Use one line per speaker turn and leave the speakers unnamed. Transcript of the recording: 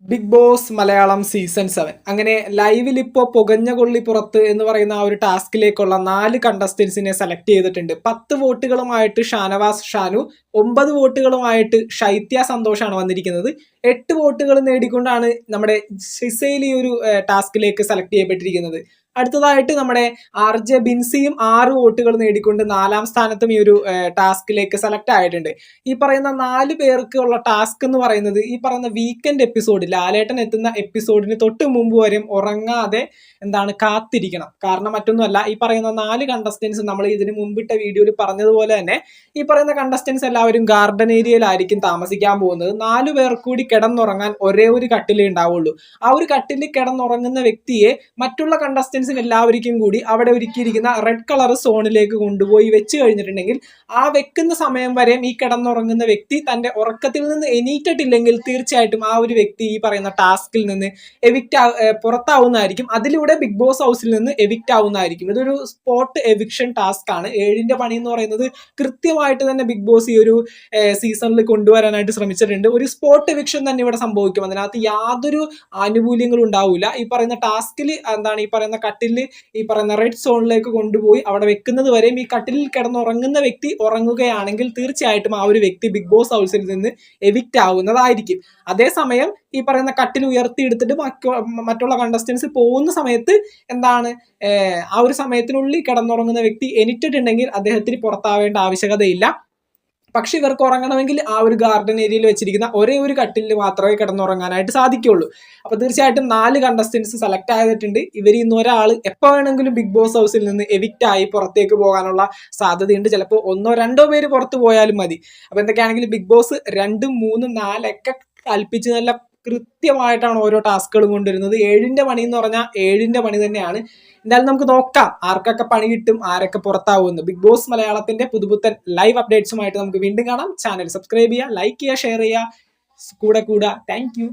Big boss Malayalam season 7 അങ്ങനെ ലൈവിൽ ഇപ്പോൾ പുകഞ്ഞ കൊള്ളി പുറത്ത് എന്ന് പറയുന്ന ആ ഒരു ടാസ്കിലേക്കുള്ള 4 കണ്ടസ്റ്റൻസിനെ സെലക്ട് ചെയ്തിട്ടുണ്ട്. 10 വോട്ടുകളുമായിട്ട് ഷാനവാസ് ഷാനു, 9 വോട്ടുകളുമായിട്ട് ഷൈത്യ സന്തോഷാണ് വന്നിരിക്കുന്നത്. 8 വോട്ടുകൾ നേടിക്കൊണ്ടാണ് നമ്മുടെ ഷിസൈൽ ഈ ഒരു ടാസ്കിലേക്ക് സെലക്ട് ചെയ്യപ്പെട്ടിരിക്കുന്നത്. അടുത്തതായിട്ട് നമ്മുടെ RJ ബിൻസിയും 6 വോട്ടുകൾ നേടിക്കൊണ്ട് 4ാം സ്ഥാനത്തും ഈ ഒരു ടാസ്കിലേക്ക് സെലക്ട് ആയിട്ടുണ്ട്. ഈ പറയുന്ന 4 പേർക്കുള്ള ടാസ്ക് എന്ന് പറയുന്നത് ഈ പറയുന്ന വീക്കെൻഡ് എപ്പിസോഡിൽ ലാലേട്ടൻ എത്തുന്ന എപ്പിസോഡിന് തൊട്ട് മുമ്പ് വരെയും ഉറങ്ങാതെ കാത്തിരിക്കണം. കാരണം മറ്റൊന്നുമല്ല, ഈ പറയുന്ന 4 കണ്ടസ്റ്റൻസ് നമ്മൾ ഇതിന് മുമ്പിട്ട വീഡിയോയിൽ പറഞ്ഞതുപോലെ തന്നെ ഈ പറയുന്ന കണ്ടസ്റ്റൻസ് എല്ലാവരും ഗാർഡൻ ഏരിയയിലായിരിക്കും താമസിക്കാൻ പോകുന്നത്. 4 പേർ കൂടി കിടന്നുറങ്ങാൻ ഒരേ ഒരു കട്ടിലേ ഉണ്ടാവുള്ളൂ. ആ ഒരു കട്ടിലിൽ കിടന്നുറങ്ങുന്ന വ്യക്തിയെ മറ്റുള്ള കണ്ടസ്റ്റൻസ് എല്ലാവർക്കും കൂടി അവിടെ ഒരുക്കിയിരിക്കുന്ന റെഡ് കളർ സോണിലേക്ക് കൊണ്ടുപോയി വെച്ച് കഴിഞ്ഞിട്ടുണ്ടെങ്കിൽ ആ വെക്കുന്ന സമയം വരെ ഈ കിടന്നുറങ്ങുന്ന വ്യക്തി തന്റെ ഉറക്കത്തിൽ നിന്ന് എണീറ്റിട്ടില്ലെങ്കിൽ തീർച്ചയായിട്ടും ആ ഒരു വ്യക്തി ഈ പറയുന്ന ടാസ്കിൽ നിന്ന് പുറത്താവുന്നതായിരിക്കും. അതിലൂടെ ബിഗ് ബോസ് ഹൗസിൽ നിന്ന് എവിക്റ്റ് ആവുന്നതായിരിക്കും. ഇതൊരു സ്പോട്ട് എവിക്ഷൻ ടാസ്ക് ആണ്. 7ന്റെ പണി എന്ന് പറയുന്നത് കൃത്യമായിട്ട് തന്നെ ബിഗ് ബോസ് ഈ ഒരു സീസണിൽ കൊണ്ടുവരാനായിട്ട് ശ്രമിച്ചിട്ടുണ്ട്. ഒരു സ്പോട്ട് എവിക്ഷൻ തന്നെ ഇവിടെ സംഭവിക്കും. അതിനകത്ത് യാതൊരു ആനുകൂല്യങ്ങളും ഉണ്ടാവില്ല. ഈ പറയുന്ന ടാസ്കിൽ ഈ പറയുന്ന കട്ടിലിൽ ഈ പറയുന്ന റെഡ് സോണിലേക്ക് കൊണ്ടുപോയി അവിടെ വെക്കുന്നത് വരെയും ഈ കട്ടിലിൽ കിടന്നുറങ്ങുന്ന വ്യക്തി ഉറങ്ങുകയാണെങ്കിൽ തീർച്ചയായിട്ടും ആ ഒരു വ്യക്തി ബിഗ് ബോസ് ഹൗസിൽ നിന്ന് എവിക്റ്റ് ആവുന്നതായിരിക്കും. അതേസമയം ഈ പറയുന്ന കട്ടിൽ ഉയർത്തിയെടുത്തിട്ട് മറ്റുള്ള കണ്ടസ്റ്റൻസ് പോകുന്ന സമയത്ത് ആ ഒരു സമയത്തിനുള്ളിൽ കിടന്നുറങ്ങുന്ന വ്യക്തി എണീറ്റിട്ടുണ്ടെങ്കിൽ അദ്ദേഹത്തിന് പുറത്താവേണ്ട ആവശ്യകതയില്ല. പക്ഷെ ഇവർക്ക് ഉറങ്ങണമെങ്കിൽ ആ ഒരു ഗാർഡൻ ഏരിയയിൽ വെച്ചിരിക്കുന്ന ഒരേ ഒരു കട്ടിലിൽ മാത്രമേ കിടന്നുറങ്ങാനായിട്ട് സാധിക്കുള്ളൂ. അപ്പൊ തീർച്ചയായിട്ടും 4 കണ്ടസ്റ്റൻസ് സെലക്ട് ആയിട്ടുണ്ട്. ഇവർ ഇന്ന് ഒരാൾ എപ്പോൾ വേണമെങ്കിലും ബിഗ് ബോസ് ഹൗസിൽ നിന്ന് എവിക്റ്റ് ആയി പുറത്തേക്ക് പോകാനുള്ള സാധ്യതയുണ്ട്. ചിലപ്പോൾ 1-2 പേര് പുറത്തു പോയാലും മതി. അപ്പൊ എന്തൊക്കെയാണെങ്കിലും ബിഗ് ബോസ് 2, 3, 4 ഒക്കെ കൽപ്പിച്ച് നല്ല കൃത്യമായിട്ടാണ് ഓരോ ടാസ്കുകളും കൊണ്ടുവരുന്നത്. 7ന്റെ പണി എന്ന് പറഞ്ഞാൽ 7ന്റെ പണി തന്നെയാണ്. എന്തായാലും നമുക്ക് നോക്കാം ആർക്കൊക്കെ പണി കിട്ടും, ആരൊക്കെ പുറത്താവുമെന്ന്. ബിഗ് ബോസ് മലയാളത്തിന്റെ പുതുപുത്തൻ ലൈവ് അപ്ഡേറ്റ്സുമായിട്ട് നമുക്ക് വീണ്ടും കാണാം. ചാനൽ സബ്സ്ക്രൈബ് ചെയ്യുക, ലൈക്ക് ചെയ്യുക, ഷെയർ ചെയ്യുക, കൂടെ താങ്ക് യു.